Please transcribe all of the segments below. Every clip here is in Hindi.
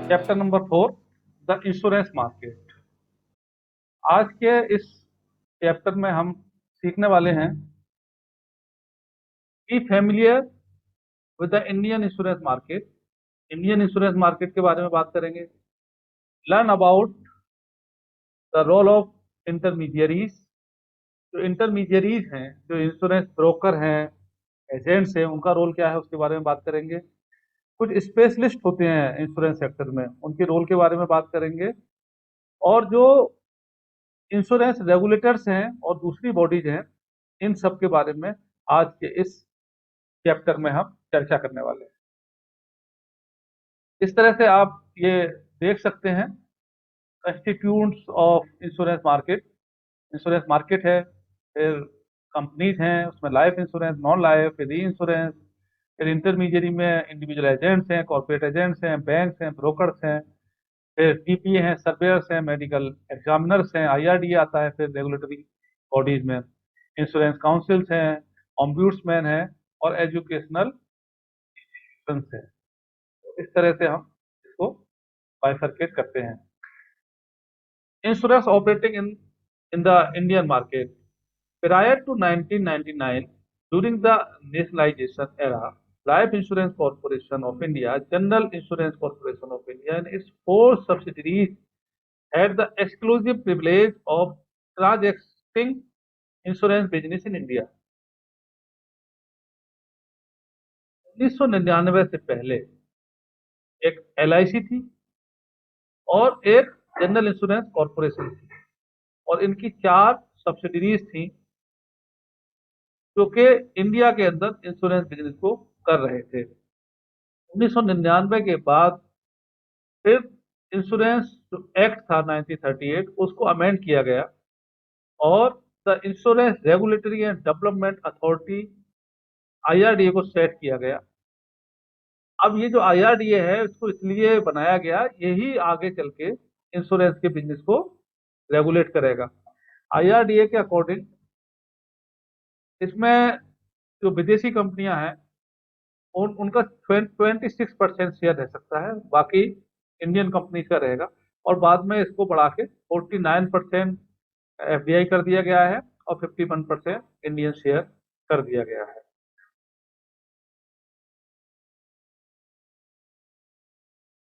Chapter number 4, the insurance market. आज के इस चैप्टर में हम सीखने वाले हैं be familiar with the Indian insurance market. Indian insurance market के बारे में बात करेंगे। Learn about the role of intermediaries. जो इंटरमीडियरीज हैं, जो इंश्योरेंस ब्रोकर हैं, एजेंट्स हैं, उनका रोल क्या है उसके बारे में बात करेंगे। कुछ स्पेशलिस्ट होते हैं इंश्योरेंस सेक्टर में, उनके रोल के बारे में बात करेंगे। और जो इंश्योरेंस रेगुलेटर्स हैं और दूसरी बॉडीज हैं, इन सब के बारे में आज के इस चैप्टर में हम चर्चा करने वाले हैं। इस तरह से आप ये देख सकते हैं constituents of insurance market. Insurance market है, फिर कंपनीज हैं, उसमें लाइफ इंश्योरेंस, नॉन लाइफ, फिर री इंश्योरेंस, फिर इंटरमीडियरी में इंडिविजुअल एजेंट्स हैं, कॉर्पोरेट एजेंट्स हैं, बैंक्स हैं, ब्रोकर्स हैं, फिर टीपीए हैं, सर्वेयर्स हैं, मेडिकल एग्जामिनर्स हैं, आईआरडीए आता है, फिर रेगुलेटरी बॉडीज में इंश्योरेंस काउंसिल्स हैं, ऑम्ब्यूड्समैन हैं, और एजुकेशनल इंस्टीट्यूशंस हैं। तो इस तरह से हम इसको बाइफरकेट करते हैं। Insurance operating in the Indian market. Prior to 1999, during the nationalization era, Life Insurance Corporation of India, General Insurance Corporation of India, and its four subsidiaries had the exclusive privilege of transacting insurance business in India. 1999 से पहले एक एलआईसी थी और एक जनरल इंश्योरेंस कॉरपोरेशन थी, और इनकी चार सब्सिडीज थी जो कि इंडिया के अंदर इंश्योरेंस बिजनेस को कर रहे थे। 1999 के बाद फिर इंश्योरेंस जो एक्ट था 1938, उसको अमेंड किया गया और the insurance regulatory and development authority IRDA को सेट किया गया। अब ये जो आईआरडीए है इसको इसलिए बनाया गया, यही आगे चल के इंश्योरेंस के बिजनेस को रेगुलेट करेगा। आईआरडीए के अकॉर्डिंग इसमें जो विदेशी कंपनियां हैं उनका 26% शेयर रह सकता है, बाकी इंडियन कंपनीज का रहेगा। और बाद में इसको बढ़ा के 49% एफडीआई कर दिया गया है और 51% इंडियन शेयर कर दिया गया है।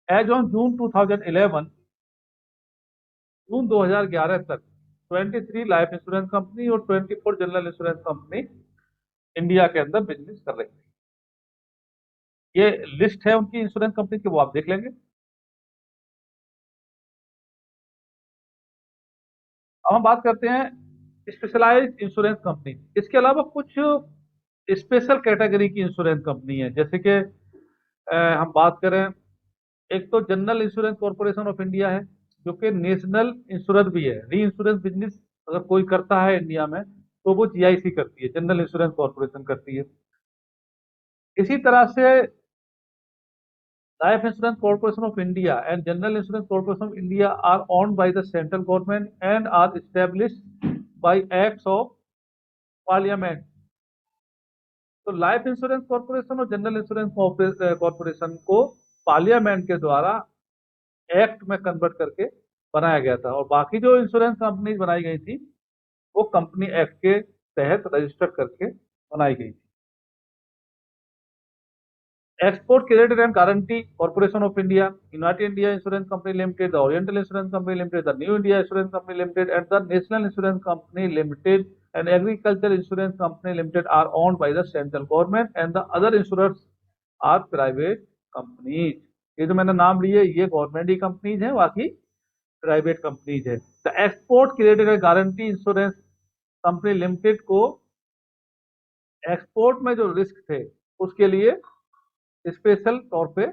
एज ऑन जून 2011, जून 2011 तक 23 लाइफ इंश्योरेंस कंपनी और 24 जनरल इंश्योरेंस कंपनी इंडिया के अंदर बिजनेस कर रही थी। ये लिस्ट है उनकी इंश्योरेंस कंपनी की, वो आप देख लेंगे। अब हम बात करते हैं स्पेशलाइज्ड इंश्योरेंस कंपनी। इसके अलावा कुछ स्पेशल कैटेगरी की इंश्योरेंस कंपनी है, जैसे कि हम बात करें, एक तो general insurance corporation of India है जो कि नेशनल इंश्योरेंस भी है। री इंश्योरेंस बिजनेस अगर कोई करता है इंडिया में तो वो जीआईसी करती है, जनरल इंश्योरेंस कॉर्पोरेशन करती है। इसी तरह से life insurance corporation of India and general insurance corporation of India are owned by the central government and are established by acts of parliament. तो लाइफ इंश्योरेंस कॉर्पोरेशन और जनरल इंश्योरेंस कॉर्पोरेशन को पार्लियामेंट के द्वारा एक्ट में कन्वर्ट करके बनाया गया था, और बाकी जो इंश्योरेंस कंपनी बनाई गई थी वो कंपनी एक्ट के तहत रजिस्टर करके बनाई गई थी। Export credit and guarantee corporation of India, united India insurance company limited, the oriental insurance company limited, the new India insurance company limited and the national insurance company limited and agriculture insurance company limited are owned by the central government and the other insurance are private companies. ये जो मैंने नाम लिए ये गवर्नमेंट ही कंपनीज हैं, बाकी प्राइवेट कंपनीज है। The export credit and guarantee insurance company limited को एक्सपोर्ट में जो रिस्क थे उसके लिए स्पेशल तौर पे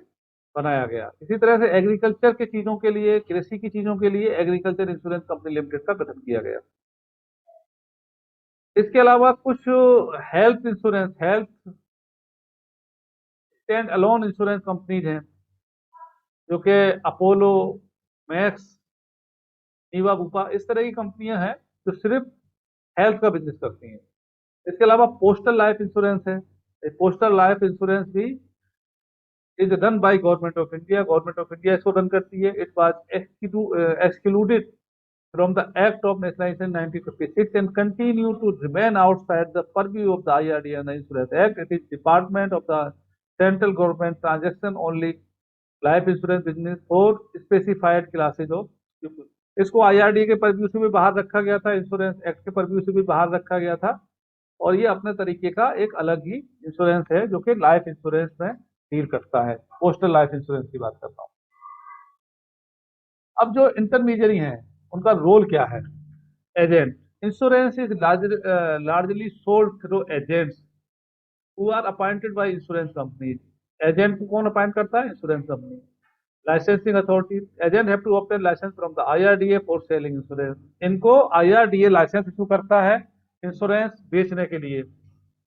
बनाया गया। इसी तरह से एग्रीकल्चर की चीजों के लिए, कृषि की चीजों के लिए एग्रीकल्चर इंश्योरेंस कंपनी लिमिटेड का गठन किया गया। इसके अलावा कुछ health insurance, health stand alone insurance companies हैं जो कि अपोलो, मैक्स, नीवा बुपा, इस तरह की कंपनियां हैं जो सिर्फ हेल्थ का बिजनेस करती हैं। इसके अलावा पोस्टल लाइफ इंश्योरेंस है। पोस्टल लाइफ इंश्योरेंस भी is done by government of India, government of India इसको रन करती है। It was excluded from the Act of Nationalization 1956 and continue to remain outside the purview of the IRDA and the Insurance Act. It is department of the central government transaction only life insurance business for specified classes of people. इसको IRDA के परव्यू से भी बाहर रखा गया था, इंश्योरेंस एक्ट के परव्यू से भी बाहर रखा गया था, और ये अपने तरीके का एक अलग ही इंश्योरेंस है जो कि लाइफ इंश्योरेंस में डील करता है। पोस्टल लाइफ इंश्योरेंस की बात करता हूँ। अब जो इंटरमीडियरी हैं उनका रोल क्या है? Agent. Insurance is largely sold through agents who are appointed by insurance companies. Agent को कौन अपॉइंट करता है? Insurance company. Licensing authority, agent have to obtain license from the IRDA for selling insurance. इनको आईआरडीए लाइसेंस इशू करता है इंश्योरेंस बेचने के लिए,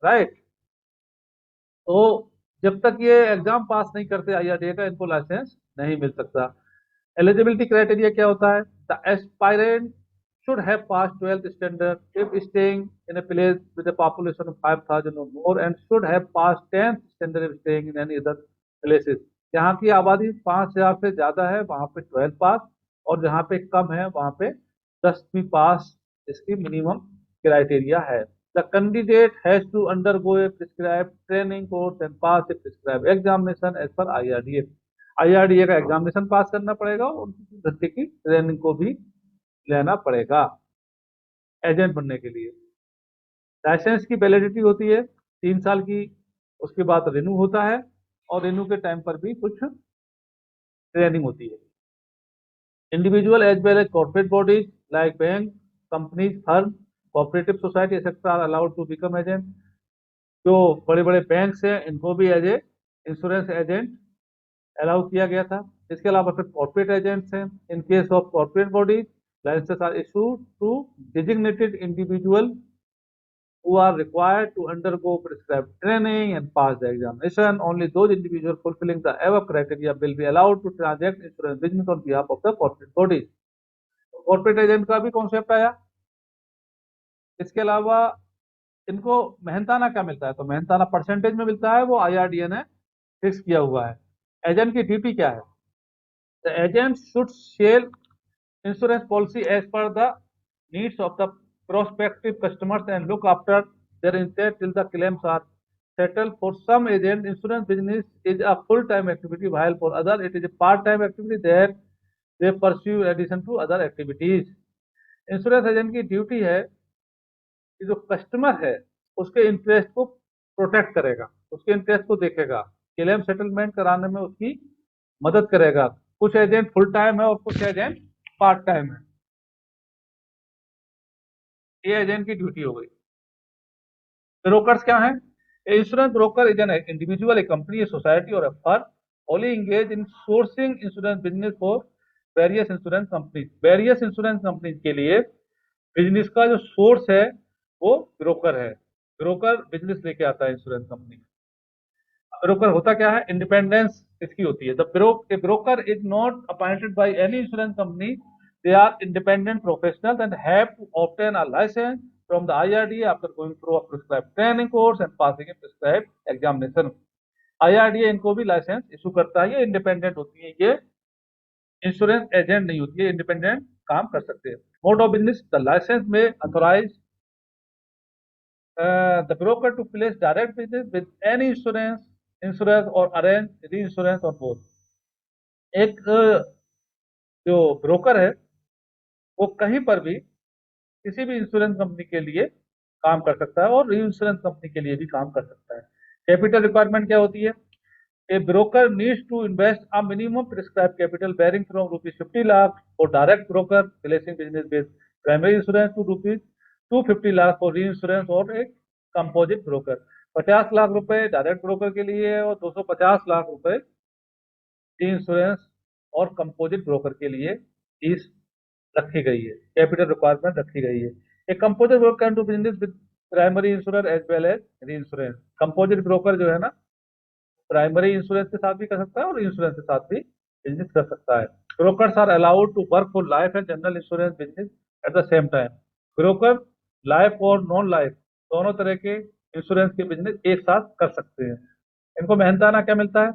राइट। तो जब तक ये एग्जाम पास नहीं करते आईआरडीए का, इनको लाइसेंस नहीं मिल सकता। एलिजिबिलिटी क्राइटेरिया क्या होता है? The aspirant should have passed 12th standard if staying in a place with a population of 5,000 or more and should have passed 10th standard if staying in any other places. जहाँ की आबादी 5,000 से ज्यादा है वहां पे 12 पास, और जहाँ पे कम है वहां पे 10वीं पास इसकी मिनिमम क्राइटेरिया है। The candidate has to undergo a prescribe training course and pass a prescribe examination as per IRDA. IRDA का एग्जामिनेशन पास करना पड़ेगा और घंटे की ट्रेनिंग को भी लेना पड़ेगा एजेंट बनने के लिए। लाइसेंस की वैलिडिटी होती है 3 साल की, उसके बाद रिन्यू होता है, और रिन्यू के टाइम पर भी कुछ ट्रेनिंग होती है। Individual as well as corporate bodies like bank, companies, firm, cooperative society etcetera are allowed to become agent. जो बड़े बड़े बैंक्स हैं इनको भी as a insurance agent allow किया गया था। इसके अलावा फिर कॉर्पोरेट एजेंट्स हैं। In case of corporate bodies, licenses are issued to designated individual who are required to undergo prescribed training and pass the examination. Only those individuals fulfilling the above criteria will be allowed to transact insurance business on behalf of the corporate bodies. Corporate agent का भी कॉन्सेप्ट आया। इसके अलावा इनको मेहनताना क्या मिलता है? तो मेहनताना परसेंटेज में मिलता है, वो आईआरडीए ने फिक्स किया हुआ है। एजेंट की ड्यूटी क्या है? The agent should sell insurance policy as per the needs of the prospective customers and look after their interest till the claims are settled. For some agent, insurance business is a full-time activity, while for others it is a part-time activity that they pursue in addition to other activities. Insurance agent की ड्यूटी है कि जो कस्टमर है उसके इंटरेस्ट को प्रोटेक्ट करेगा, उसके इंटरेस्ट को देखेगा, क्लेम सेटलमेंट कराने में उसकी मदद करेगा। कुछ एजेंट फुल टाइम है और कुछ एजेंट पार्ट टाइम है। ये एजेंट की ड्यूटी हो गई। ब्रोकर्स क्या है? Insurance broker is an individual, a company, a society और a firm only engage in sourcing insurance business for various insurance companies. Various insurance companies के लिए बिजनेस का जो सोर्स है वो ब्रोकर है। ब्रोकर बिजनेस लेके आता है इंश्योरेंस कंपनी। ब्रोकर होता क्या है? इंडिपेंडेंस इसकी होती है। The broker is not appointed by any insurance company, they are independent professionals and have to obtain a license from the IRDA after going through a prescribed training course and passing a prescribed examination. IRDA इनको भी लाइसेंस इशू करता है। ये इंडिपेंडेंट होती है, ये इंश्योरेंस एजेंट नहीं होती है, इंडिपेंडेंट काम कर सकते हैं। Mode of business, the license में authorise the broker to place direct business with any insurance और अरेंज री इंश्योरेंस और बोथ। एक जो ब्रोकर है वो कहीं पर भी किसी भी इंश्योरेंस कंपनी के लिए काम कर सकता है और री इंश्योरेंस कंपनी के लिए भी काम कर सकता है। कैपिटल रिक्वायरमेंट क्या होती है? A broker needs to invest a minimum prescribe capital varying from ₹50 lakh for direct broker placing business based primary insurance to ₹250 lakh for reinsurance और एक कंपोजिट ब्रोकर। 50 लाख रुपए डायरेक्ट ब्रोकर के लिए और 250 लाख रुपए री इंश्योरेंस और कंपोजिट ब्रोकर के लिए फीस रखी गई है, कैपिटल रिक्वायरमेंट रखी गई है। एक composite broker can do business with primary insurer as well as reinsurance. Composite broker जो है ना, प्राइमरी इंश्योरेंस के साथ भी कर सकता है और इंश्योरेंस के साथ भी बिजनेस कर सकता है। Brokers are allowed to work for life and general insurance business at the same time. Broker life और नॉन लाइफ दोनों तरह के इंश्योरेंस के बिजनेस एक साथ कर सकते हैं। इनको मेहनताना क्या मिलता है?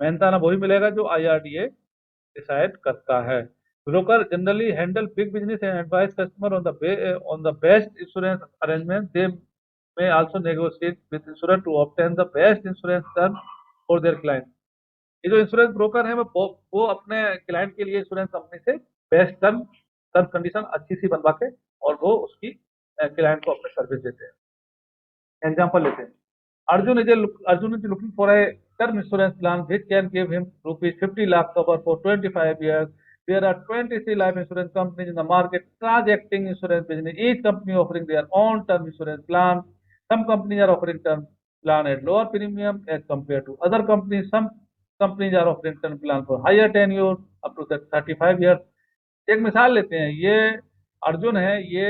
मेहनताना वही मिलेगा जो IRDA डिसाइड करता है। Broker generally handle big business and advice customer on the best insurance arrangement. They may also negotiate with insurer to obtain the best insurance term for their client। ये जो इंश्योरेंस ब्रोकर है वो अपने क्लाइंट के लिए इंश्योरेंस कंपनी से बेस्ट टर्म कंडीशन अच्छी सी बनवा के और वो उसकी क्लाइंट को अपने सर्विस देते हैं। एग्जांपल लेते हैं, Arjun is looking for a term insurance plan which can give him rupees 50 lakh cover for 25 years. There are 23 life insurance companies in the market transacting insurance business, each company offering their own term insurance plan. Some companies are offering term plan at lower premium as compared to other companies. Some companies are offering term plan for higher tenure up to 35 years। एक मिसाल लेते हैं, ये अर्जुन है, ये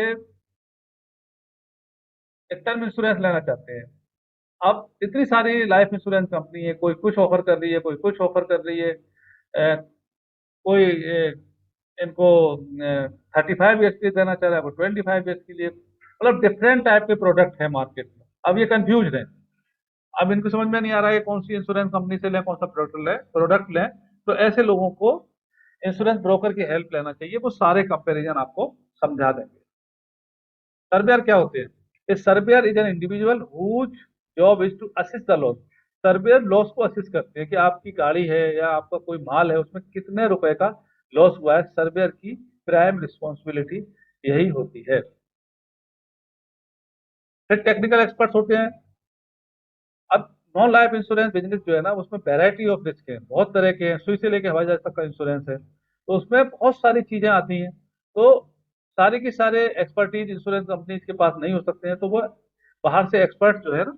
एक टर्म इंश्योरेंस लेना चाहते हैं। अब इतनी सारी लाइफ इंश्योरेंस कंपनी है, कोई कुछ ऑफर कर रही है, कोई कुछ ऑफर कर रही है, कोई इनको 35 ईयर्स के लिए देना चाह रहा है, वो 25 ईयर्स के लिए, मतलब डिफरेंट टाइप के प्रोडक्ट है मार्केट में। अब ये कंफ्यूज है, अब इनको समझ में नहीं आ रहा है कौन सी इंश्योरेंस कंपनी से लें, कौन सा प्रोडक्ट लें। तो ऐसे लोगों को इंश्योरेंस ब्रोकर की हेल्प लेना चाहिए, वो सारे कंपेरिजन आपको समझा देंगे। सर्वेयर क्या होते हैं? A surveyor is an individual whose job is to assist the loss. Surveyor loss को असिस्ट करते हैं कि आपकी गाड़ी है या आपका कोई माल है, उसमें कितने रुपए का लॉस हुआ है। सर्वेयर की प्राइम रिस्पॉन्सिबिलिटी यही होती है। फिर टेक्निकल एक्सपर्ट्स होते हैं। अब नॉन लाइफ इंश्योरेंस बिजनेस जो है ना, उसमें वैरायटी ऑफ रिस्क है, बहुत तरह के हैं। सुई से लेके हवाई जहाज तक का इंश्योरेंस है, तो उसमें बहुत सारी चीजें आती हैं। तो सारे के सारे एक्सपर्टीज इंश्योरेंस कंपनीज के पास नहीं हो सकते हैं, तो वो बाहर से एक्सपर्ट जो है ना,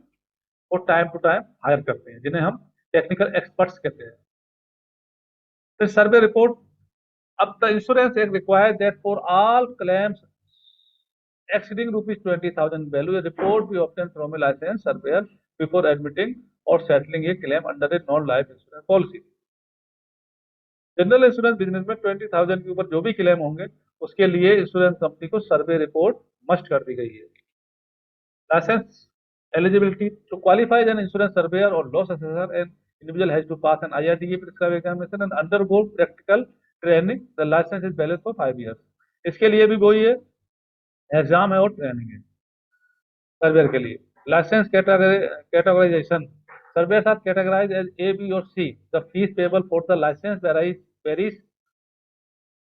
वो टाइम टू टाइम हायर करते हैं, जिन्हें हम टेक्निकल एक्सपर्ट्स कहते हैं। फिर सर्वे रिपोर्ट। अब the insurance act require that for all claims exceeding rupees 20,000 value, a report be obtained from a licensed surveyor before admitting or settling a claim under a non-life insurance policy। General insurance business में 20,000 के ऊपर जो भी क्लेम होंगे, उसके लिए इंश्योरेंस कंपनी को सर्वे रिपोर्ट मस्ट कर दी गई है। License eligibility to qualify as an insurance surveyor or loss assessor, an individual has to pass an IRDA prescribed examination and undergo practical training। The license is valid for 5 years। इसके लिए भी वही है, एग्जाम है और ट्रेनिंग है सर्वेयर के लिए। License categorization. Surveyors are categorized as A, B और C। The fees payable for the license varies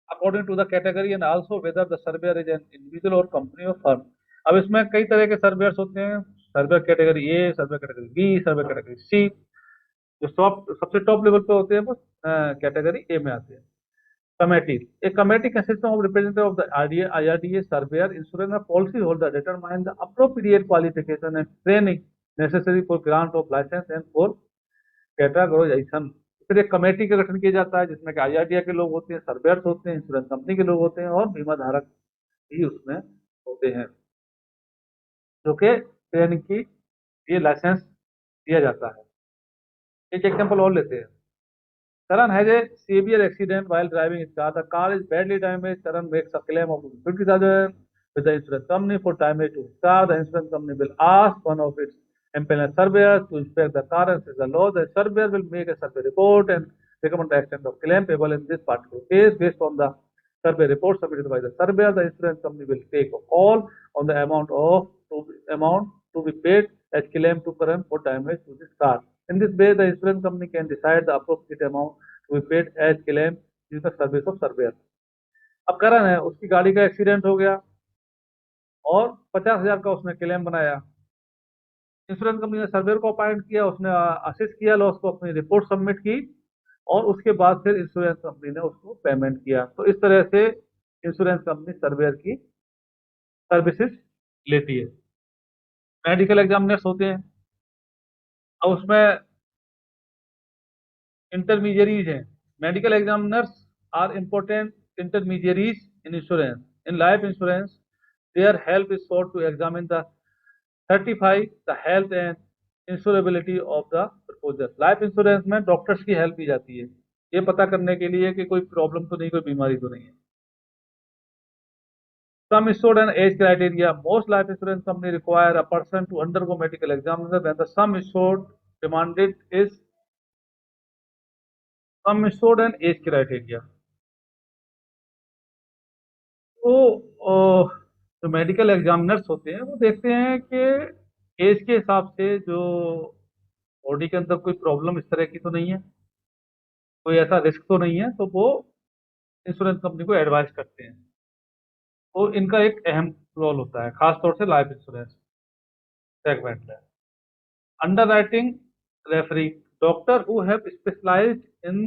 according to the category and also whether the surveyor is an individual or company or firm। अब इसमें कई तरह के सर्वेयर्स होते हैं, surveyor category A, surveyor category B, surveyor category C। जो सबसे टॉप लेवल पे होते हैं वो कैटेगरी A में आते हैं। Committee. A committee consists of representative of the IRDA, surveyor, insurance and policy holder determine the appropriate qualification and training necessary for grant of license and for categorization। फिर एक कमेटी का गठन किया जाता है, जिसमें कि IRDA के लोग होते हैं, सर्वेयर्स होते हैं, इंश्योरेंस कंपनी के लोग होते हैं और बीमा धारक भी उसमें होते हैं, जो कि ट्रेनिंग की ये लाइसेंस दिया जाता है। एक एग्जाम्पल और लेते हैं। Karan has a severe accident while driving his car. The car is badly damaged. Karan makes a claim of 50,000 with the insurance company for damage to his car. The insurance company will ask one of its impellent surveyors to inspect the car and assess the loss. The surveyor will make a survey report and recommend the extent of claim payable in this particular case. Based on the survey report submitted by the surveyor, the insurance company will take a call on the amount to be paid as claim to Karan for damage to this car। In this way, the insurance company can decide the appropriate amount to be paid as claim in the service of surveyor। अब करण है, उसकी गाड़ी का एक्सीडेंट हो गया और 50,000 का उसने क्लेम बनाया। इंश्योरेंस कंपनी ने सर्वेयर को अपॉइंट किया, उसने असिस्ट किया लॉस को, अपनी रिपोर्ट सबमिट की और उसके बाद फिर इंश्योरेंस कंपनी ने उसको पेमेंट किया। तो इस तरह से इंश्योरेंस कंपनी सर्वेयर की सर्विसेज लेती है। मेडिकल एग्जामिनर्स होते हैं, अब उसमें इंटरमीडियरीज हैं। Medical examiners are important intermediaries in insurance. In life insurance their help is sought to examine the certify the health and insurability of the proposal। Life insurance में डॉक्टर्स की हेल्प ली जाती है, ये पता करने के लिए कि कोई प्रॉब्लम तो नहीं, कोई बीमारी तो नहीं है। Sum assured and age criteria। Most life insurance company require a person to undergo medical examination when the sum assured demanded is some insured and age criteria. तो जो मेडिकल एग्जामिनर्स होते हैं वो देखते हैं कि एज के हिसाब से जो बॉडी के अंदर कोई प्रॉब्लम इस तरह की तो नहीं है, कोई ऐसा रिस्क तो नहीं है, तो वो इंश्योरेंस कंपनी को एडवाइस करते हैं। तो इनका एक अहम रोल होता है, खास तौर से लाइफ इंश्योरेंस सेगमेंट में। Underwriting referee, doctor who have specialized in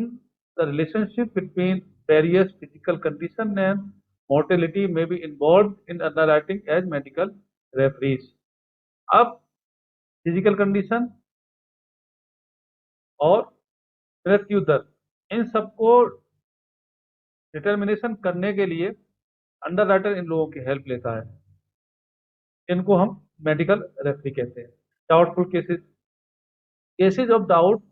the relationship between various physical condition and mortality may be involved in underwriting as medical referees. अब फिजिकल कंडीशन और मृत्यु दर, इन सबको डिटर्मिनेशन करने के लिए अंडर राइटर इन लोगों की हेल्प लेता है। इनको हम मेडिकल रेफरी कहते हैं। Doubtful cases, cases of doubt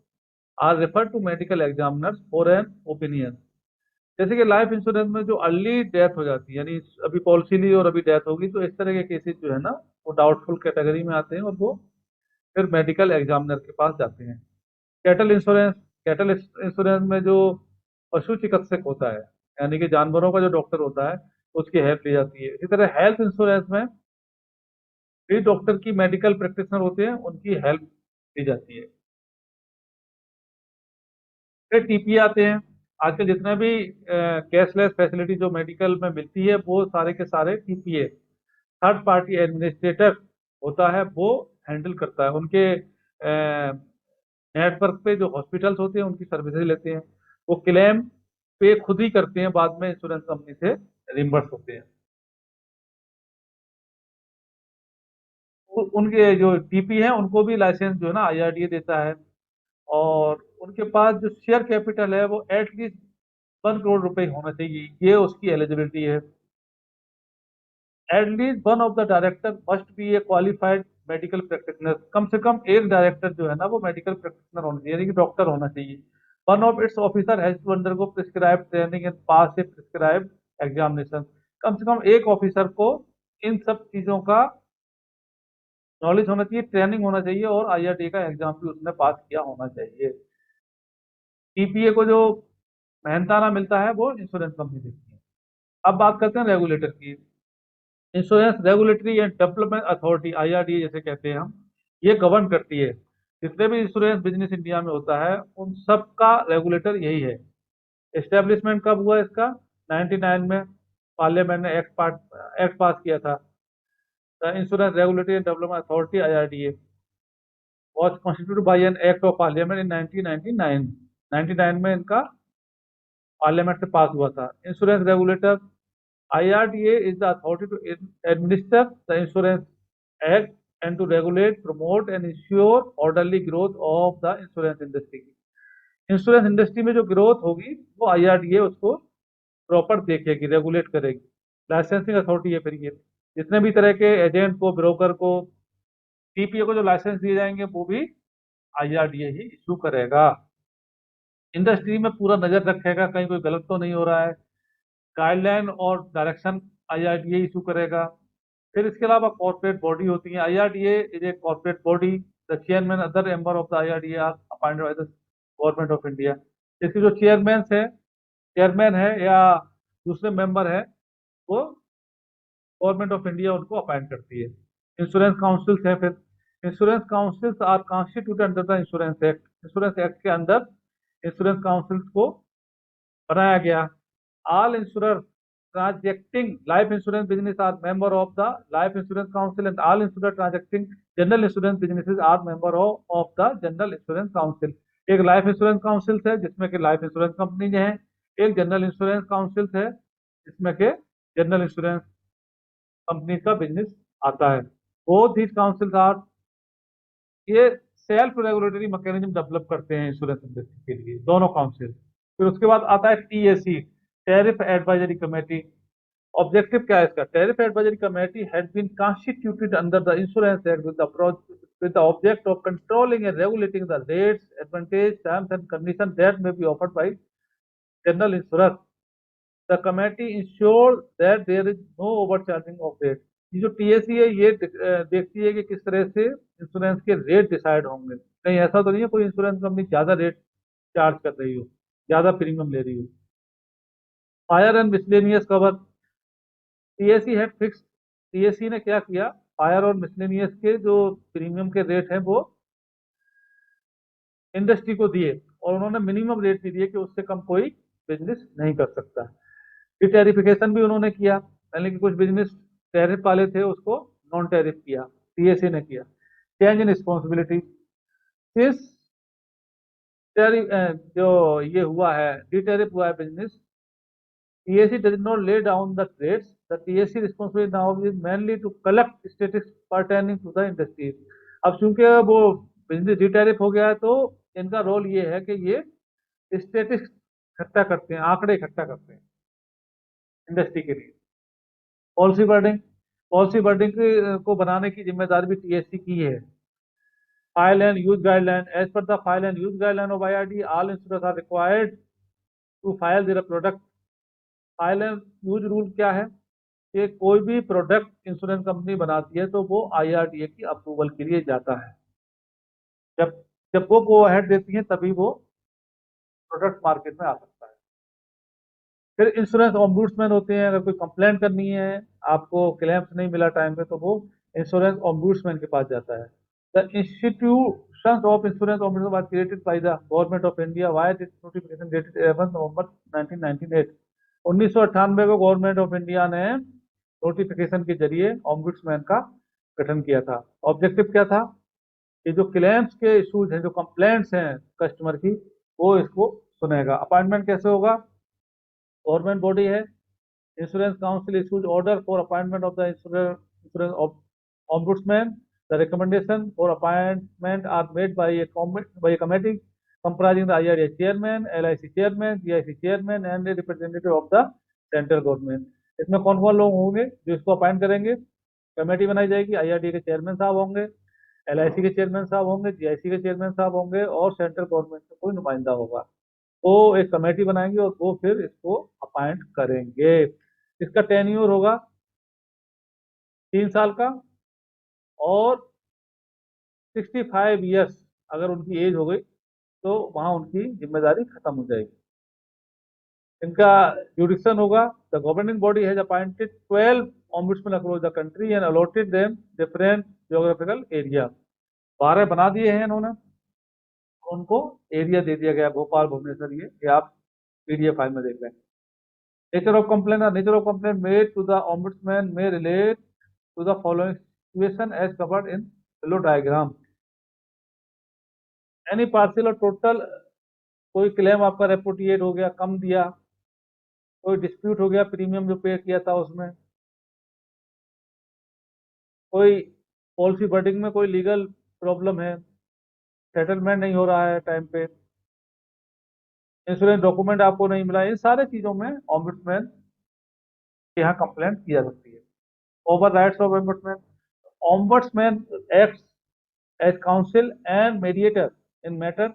are refer to medical examiners for an opinion. जैसे कि लाइफ इंश्योरेंस में जो अर्ली डेथ हो जाती है, यानी अभी पॉलिसी ली और अभी डेथ होगी, तो इस तरह के केसेस जो है ना वो डाउटफुल कैटेगरी में आते हैं और वो फिर मेडिकल एग्जामिनर के पास जाते हैं। कैटल इंश्योरेंस, कैटल इंश्योरेंस में जो पशु चिकित्सक होता है, यानी कि जानवरों का जो डॉक्टर होता है, उसकी हेल्प ली जाती है। इसी तरह हेल्थ इंश्योरेंस में भी डॉक्टर की मेडिकल प्रैक्टिशनर होते हैं, उनकी हेल्प ली जाती है। फिर टीपीए आते हैं। आजकल जितने भी कैशलेस फैसिलिटी जो मेडिकल में मिलती है वो सारे के सारे टीपीए, थर्ड पार्टी एडमिनिस्ट्रेटर होता है, वो हैंडल करता है। उनके नेटवर्क पे जो हॉस्पिटल्स होते हैं उनकी सर्विसेज लेते हैं। वो क्लेम पे खुद ही करते हैं, बाद में इंश्योरेंस कंपनी से रिम्बर्स होते हैं। उनके जो टीपी हैं उनको भी लाइसेंस जो है ना आईआरडीए देता है। और उनके पास जो शेयर कैपिटल है वो एटलीस्ट 1 करोड़ रुपए होना चाहिए, ये उसकी एलिजिबिलिटी है। At least one of the director must be a qualified medical practitioner. कम से कम एक डायरेक्टर जो है ना वो मेडिकल प्रैक्टिशनर होना चाहिए, यानी कि डॉक्टर होना चाहिए। One of its officer has to undergo prescribe training and pass a prescribe examination. कम से कम एक ऑफिसर को इन सब चीजों का नॉलेज होना चाहिए, ट्रेनिंग होना चाहिए, और आईआरडी का एग्जाम भी उसने पास किया होना चाहिए। टीपीए को जो मेहनताना मिलता है वो इंश्योरेंस कंपनी देती है। अब बात करते हैं रेगुलेटर की। Insurance regulatory and development authority, IRDA जैसे कहते हैं हम, ये गवर्न करती है जितने भी इंश्योरेंस बिजनेस इंडिया में होता है, उन सब का रेगुलेटर यही है। एस्टेब्लिशमेंट कब हुआ इसका? 99 में पार्लियामेंट ने एक्ट पास किया था। The insurance regulatory and development authority IRDA was constituted by an act of parliament in 1999। 99 में इनका पार्लियामेंट से पास हुआ था। Insurance regulator IRDA is the authority to administer the Insurance Act and to regulate, promote and ensure orderly growth of the insurance industry। Insurance industry में जो ग्रोथ होगी वो IRDA उसको प्रॉपर देखेगी, रेगुलेट करेगी। लाइसेंसिंग अथॉरिटी है फिर ये, जितने भी तरह के एजेंट को, ब्रोकर को, टीपीए को जो लाइसेंस दिए जाएंगे वो भी IRDA ही इशू करेगा। इंडस्ट्री में पूरा नजर रखेगा कहीं कोई गलत तो नहीं हो रहा है। गाइडलाइन और डायरेक्शन आईआरडीए इशू करेगा। फिर इसके अलावा कॉर्पोरेट बॉडी होती है। IRDA is a corporate body. The chairman other member of the IRDA are appointed by the government of India. इसके जो चेयरमैन है या दूसरे मेंबर है, वो गवर्नमेंट ऑफ इंडिया उनको अपॉइंट करती है। इंश्योरेंस काउंसिल्स है फिर। Insurance councils are constituted under the insurance act. Insurance act के अंदर इंश्योरेंस काउंसिल्स को बनाया गया। All insurers transacting life insurance business are member of the Life Insurance Council and all insurers transacting general insurance businesses are member of the General Insurance Council। एक लाइफ इंश्योरेंस काउंसिल है जिसमें कि लाइफ इंश्योरेंस कंपनी है, एक जनरल इंश्योरेंस काउंसिल है जिसमें कि जनरल इंश्योरेंस कंपनी का बिजनेस आता है। बोथ दीज काउंसिल्स आर, ये सेल्फ रेगुलेटरी मैकेनिज्म डेवलप करते हैं इंश्योरेंस इंडस्ट्री के लिए, दोनों काउंसिल। फिर उसके बाद आता है TAC, tariff advisory committee. Objective क्या है इसका? Tariff advisory committee has been constituted under the insurance act with the object of controlling and regulating the rates, advantage, terms and conditions that may be offered by general insurers। The committee ensures that there is no overcharging of rates। ये जो टीएसी है ये देखती है कि किस तरह से इंश्योरेंस के रेट डिसाइड होंगे, कहीं ऐसा तो नहीं है कोई इंश्योरेंस कंपनी ज्यादा रेट चार्ज कर रही हो। ज्यादा प्रीमियम ले रही हो। Fire and miscellaneous cover, TSC है फिक्स। टीएससी ने क्या किया, फायर और मिसलेनियस के जो प्रीमियम के रेट हैं वो इंडस्ट्री को दिए, और उन्होंने मिनिमम रेट भी दिए कि उससे कम कोई बिजनेस नहीं कर सकता। टेरिफिकेशन भी उन्होंने किया, यानी कि कुछ बिजनेस टैरिफ वाले थे उसको नॉन टैरिफ किया, टीएससी ने किया। चेंज इन रिस्पॉन्सिबिलिटी, इस जो ये हुआ है, डी टैरिफ हुआ है business, TSE does not lay down the rates. The TSE responsibility now is mainly to collect statistics pertaining to the industry. अब चूंकि वो बिजनेस डी टैरिफ हो गया है तो इनका रोल ये है कि ये स्टेटिस्टिक्स इकट्ठा करते हैं, आंकड़े इकट्ठा करते हैं इंडस्ट्री के लिए। पॉलिसी वर्डिंग, पॉलिसी वर्डिंग को बनाने की जिम्मेदारी भी टीएससी की है। File and use guideline, as per the file and use guideline of IRD all insurance are required to file their product. File and use rule क्या है कि कोई भी प्रोडक्ट इंश्योरेंस कंपनी बनाती है तो वो आईआरडीए की अप्रूवल के लिए जाता है। जब जब वो गो अहेड देती है तभी वो प्रोडक्ट मार्केट में आ सकता है। फिर इंश्योरेंस ऑम्बुड्समैन होते हैं, अगर कोई कंप्लेंट करनी है, आपको क्लेम्स नहीं मिला टाइम पे, तो वो इंश्योरेंस ऑम्बुड्समैन के पास जाता है। The institution of insurance ombudsman was created by the government of India via it's notification dated 11 नवंबर 1998। 1998 को गवर्नमेंट ऑफ इंडिया ने नोटिफिकेशन के जरिए ऑम्बुड्समैन का गठन किया था। ऑब्जेक्टिव क्या था कि जो क्लेम्स के इशूज हैं, जो कंप्लेंट्स हैं कस्टमर की, वो इसको सुनेगा। अपॉइंटमेंट कैसे होगा, गवर्नमेंट बॉडी है, insurance council issues order for appointment of the insurance ombudsman. The recommendation for appointment are made by a committee comprising the IRDA chairman, LIC chairman, GIC chairman and a representative of the central government. इसमें कौन कौन लोग होंगे जो इसको अपॉइंट करेंगे, कमेटी बनाई जाएगी, आईआरडी के चेयरमैन साहब होंगे, एलआईसी के चेयरमैन साहब होंगे, जीआईसी के चेयरमैन साहब होंगे, और सेंट्रल गवर्नमेंट का कोई नुमाइंदा होगा। वो एक कमेटी बनाएंगे और वो फिर इसको अपॉइंट करेंगे। इसका टेन्योर होगा 3 साल का, और 65 ईयर्स अगर उनकी एज हो गई तो वहां उनकी जिम्मेदारी खत्म हो जाएगी। इनका जुडिक्शन होगा, the governing body has appointed 12 ombudsmen across the country and allotted them different geographical area। 12 बना दिए हैं इन्होंने, उनको एरिया दे दिया गया, भोपाल, भुवनेश्वर, ये आप पीडीएफ फाइल में देख लें। Nature of complaint, nature of complaint made to the ombudsman may relate to the following situation as covered in below diagram। Any partial और टोटल, कोई क्लेम आपका रेपुटिएट हो गया, कम दिया, कोई डिस्प्यूट हो गया प्रीमियम जो पे किया था उसमें, कोई पॉलिसी वर्डिंग में कोई लीगल प्रॉब्लम है, सेटलमेंट नहीं हो रहा है टाइम पे, इंश्योरेंस डॉक्यूमेंट आपको नहीं मिला, इन सारे चीजों में ऑम्बुड्समैन के यहाँ कंप्लेंट की जा सकती है। Over rights of ombudsman, ombudsman acts as council and mediator in matter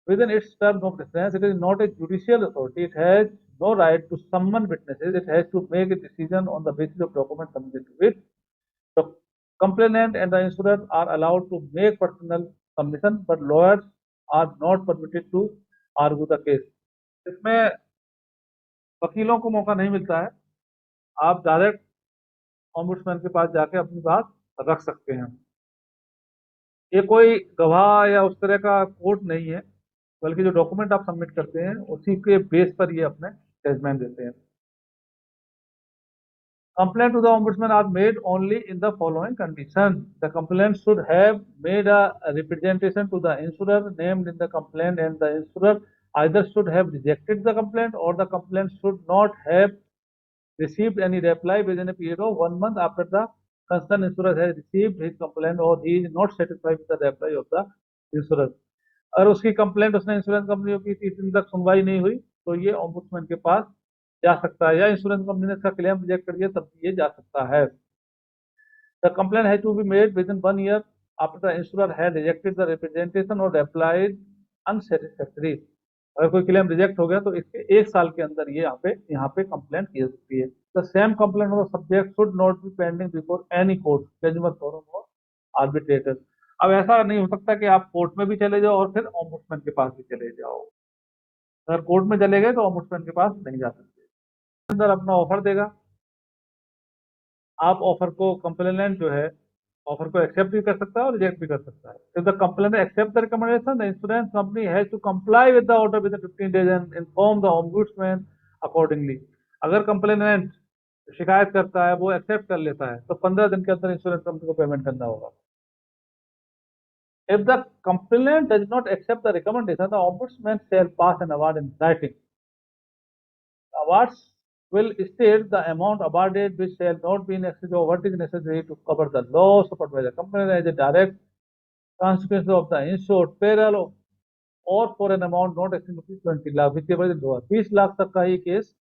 within its terms of reference. It is not a judicial authority. It has no right to summon witnesses. It has to make a decision on the basis of documents submitted to it. The complainant and the insurer are allowed to make personal submission, but lawyers are not permitted to argue the case। इसमें वकीलों को मौका नहीं मिलता है, आप डायरेक्ट ऑम्बुड्समैन के पास जाके अपनी बात रख सकते हैं। ये कोई गवाह या उस तरह का कोर्ट नहीं है, बल्कि जो डॉक्यूमेंट आप सबमिट करते हैं उसी के बेस पर ये अपने जजमेंट देते हैं। Complaint to the ombudsman are made only in the following condition: the complaint should have made a representation to the insurer named in the complaint, and the insurer either should have rejected the complaint or the complaint should not have received any reply within a period of 1 month after the concerned insurer has received his complaint, or he is not satisfied with the reply of the insurer। अगर उसकी कंप्लेंट उसने इंश्योरेंस कंपनी की 30 दिन तक सुनवाई नहीं हुई तो ये ऑम्बुड्समैन के पास जा सकता है, या इंश्योरेंस कंपनी ने इसका क्लेम रिजेक्ट कर दिया तब भी ये जा सकता है। The complaint has to be made with in 1 year after the insurer has rejected the representation और अप्लाइड अनसेटिस्फैक्टरी। अगर कोई क्लेम रिजेक्ट हो गया तो इसके 1 साल के अंदर ये यहाँ पे कंप्लेंट की जा सकती है। The same complaint of the subject should not be pending before any court, judgment forum और आर्बिट्रेटर। अब ऐसा नहीं हो सकता कि आप कोर्ट में भी चले जाओ और फिर ऑम्बुड्समैन के पास भी चले जाओ। अगर कोर्ट में चले गए तो ऑम्बुड्समैन के पास नहीं जा सकते। अंदर अपना ऑफर देगा, आप ऑफर को कंप्लेनेंट जो है ऑफर को एक्सेप्ट भी कर सकता है और रिजेक्ट भी कर सकता है। If the complainant accept the recommendation, the insurance company has to comply with the order with 15 days and inform the ombudsman accordingly. अगर कंप्लेनेंट शिकायत करता है, वो एक्सेप्ट कर लेता है, तो 15 दिन के अंदर इंश्योरेंस कंपनी को पेमेंट करना होगा। If the complainant does not accept the recommendation, the ombudsman shall pass an award in writing. Awards will state the amount awarded, which shall not be in excess of what is necessary to cover the loss suffered by the complainant as a direct consequence of the insured peril, or for an amount not exceeding 20 lakh, whichever is lower। 20 lakh तक का ये केस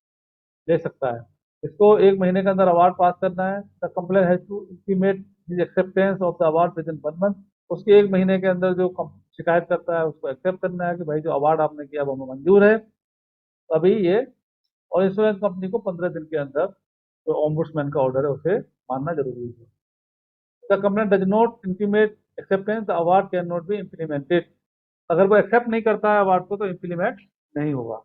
ले सकता है। इसको एक महीने के अंदर अवार्ड पास करना है। The complaint has to intimate his acceptance of the award with in 1 month. उसके एक महीने के अंदर जो शिकायत करता है उसको एक्सेप्ट करना है कि भाई जो अवार्ड आपने किया वो हमें मंजूर है अभी ये। और इंश्योरेंस कंपनी को 15 दिन के अंदर जो ऑम्बुड्समैन का ऑर्डर है उसे मानना जरूरी है। The complaint does not intimate acceptance, the award can not be implemented. अगर वो एक्सेप्ट नहीं करता है अवार्ड को तो इम्प्लीमेंट नहीं होगा।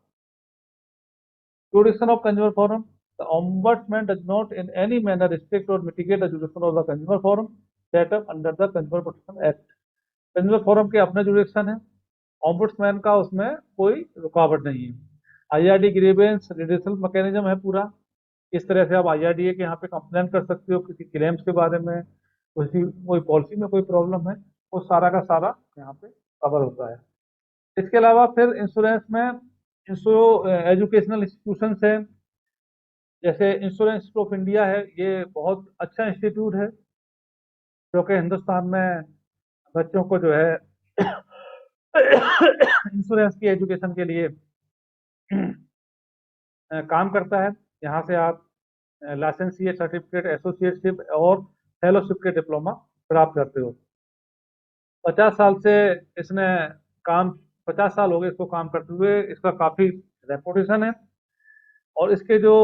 Jurisdiction of consumer forum. The ombudsman does not in any manner restrict or mitigate the jurisdiction of the consumer forum set up under the Consumer Protection Act. Consumer forum के अपने जुरिडिक्शन है, ऑम्बुड्समैन का उसमें कोई रुकावट नहीं है। आईआरडी ग्रीवेंस रिड्यूसल मैकेनिज्म है पूरा। इस तरह से आप आईआरडीए के यहाँ पे कंप्लेन कर सकते हो किसी क्लेम्स के बारे में, कोई पॉलिसी में कोई प्रॉब्लम है, वो सारा का सारा यहाँ पे कवर होता है। इसके अलावा फिर इंश्योरेंस में एजुकेशनल इंस्टीट्यूशन है, जैसे इंश्योरेंस इंस्टीट्यूट ऑफ इंडिया है। ये बहुत अच्छा इंस्टीट्यूट है जो कि हिंदुस्तान में बच्चों को जो है इंश्योरेंस की एजुकेशन के लिए काम करता है। यहाँ से आप लाइसेंसिएट सर्टिफिकेट, एसोसिएटशिप और फेलोशिप के डिप्लोमा प्राप्त करते हो। 50 साल से इसने काम 50 साल हो गए इसको काम करते हुए, इसका काफ़ी रेपुटेशन है। और इसके जो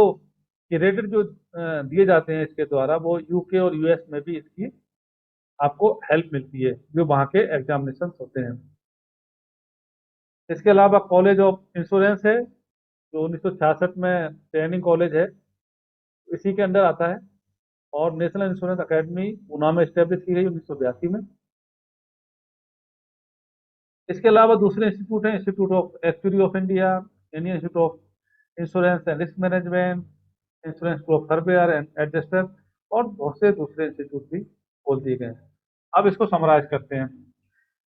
रेटेड जो दिए जाते हैं इसके द्वारा, वो यूके और यूएस में भी इसकी आपको हेल्प मिलती है जो वहाँ के एग्जामिनेशन होते हैं। इसके अलावा कॉलेज ऑफ इंश्योरेंस है जो 1966 में ट्रेनिंग कॉलेज है, इसी के अंदर आता है। और नेशनल इंश्योरेंस अकेडमी पूना में स्टेब्लिश की गई 1982 में। इसके अलावा दूसरे इंस्टीट्यूट हैं, institute of actuary of India, Indian institute of insurance and risk management, insurance group surveyor and adjuster, और बहुत से दूसरे इंस्टीट्यूट भी खोल दिए गए हैं। अब इसको समराइज करते हैं।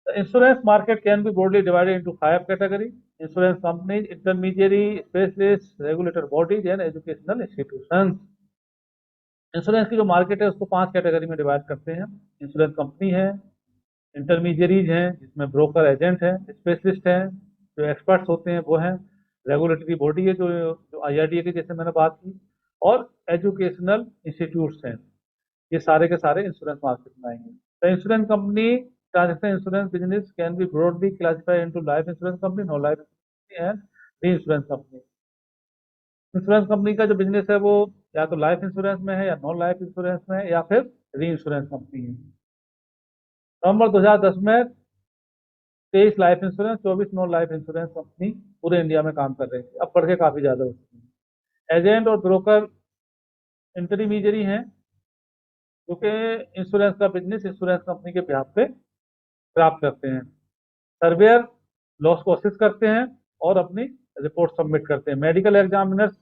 The insurance market can be broadly divided into 5 categories: insurance companies, intermediary, specialists, regulator bodies and educational institutions। Insurance की जो मार्केट है उसको 5 कैटेगरी में डिवाइड करते हैं। इंश्योरेंस कंपनी है, इंटरमीडियरीज हैं जिसमें ब्रोकर एजेंट हैं, स्पेशलिस्ट हैं जो एक्सपर्ट्स होते हैं वो हैं, रेगुलेटरी बॉडी है जो आईआरडीए की जैसे मैंने बात की, और एजुकेशनल इंस्टीट्यूट्स हैं। ये सारे के सारे इंश्योरेंस मार्केट में आएंगे। The insurance company transaction insurance business can be broadly classified into life insurance company, non life and re insurance company. Insurance company का जो बिजनेस है वो या तो लाइफ इंश्योरेंस में है, या नॉन लाइफ इंश्योरेंस में है, या फिर री इंश्योरेंस कंपनी है। नवंबर 2010 में 23 life insurance, 24 non life insurance company पूरे इंडिया में काम कर रही थी। अब बढ़ के काफी ज्यादा हो चुकी है। एजेंट और ब्रोकर इंटरमीडियरी हैं जो कि इंश्योरेंस का बिजनेस इंश्योरेंस कंपनी के बिहाफ पे प्राप्त करते हैं। सर्वेयर लॉस को असिस्ट करते हैं और अपनी रिपोर्ट सबमिट करते हैं। मेडिकल एग्जामिनर्स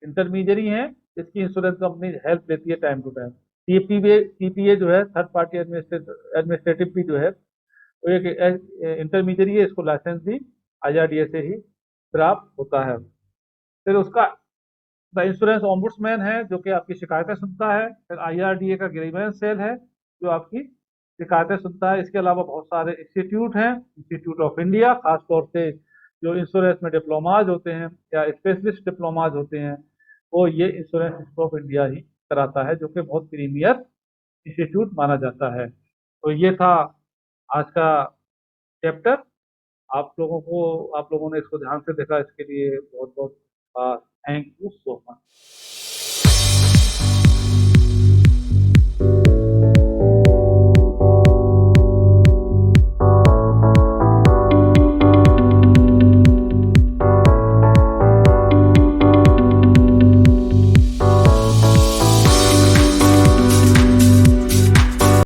इंटरमीडियरी हैं, इसकी इंश्योरेंस कंपनी हेल्प लेती है टाइम टू टाइम। टीपीए जो है थर्ड पार्टी एडमिनिस्ट्रेटिव भी जो है तो एक इंटरमीडियरी है, इसको लाइसेंस भी आईआरडीए से ही प्राप्त होता है। फिर उसका द इंश्योरेंस ओम्बुड्समैन है जो कि आपकी शिकायतें सुनता है। फिर आईआरडीए का ग्रीवेंस सेल है जो आपकी शिकायतें सुनता है। इसके अलावा बहुत सारे इंस्टीट्यूट हैं, इंस्टीट्यूट ऑफ इंडिया खासतौर से जो इंश्योरेंस में डिप्लोमाज होते हैं या स्पेशलिस्ट डिप्लोमाज होते हैं, वो ये इंश्योरेंस इंस्टीट्यूट ऑफ इंडिया ही कराता है जो कि बहुत प्रीमियर इंस्टीट्यूट माना जाता है। तो ये था आज का चैप्टर। आप लोगों ने इसको ध्यान से देखा, इसके लिए बहुत बहुत थैंक यू सो मच।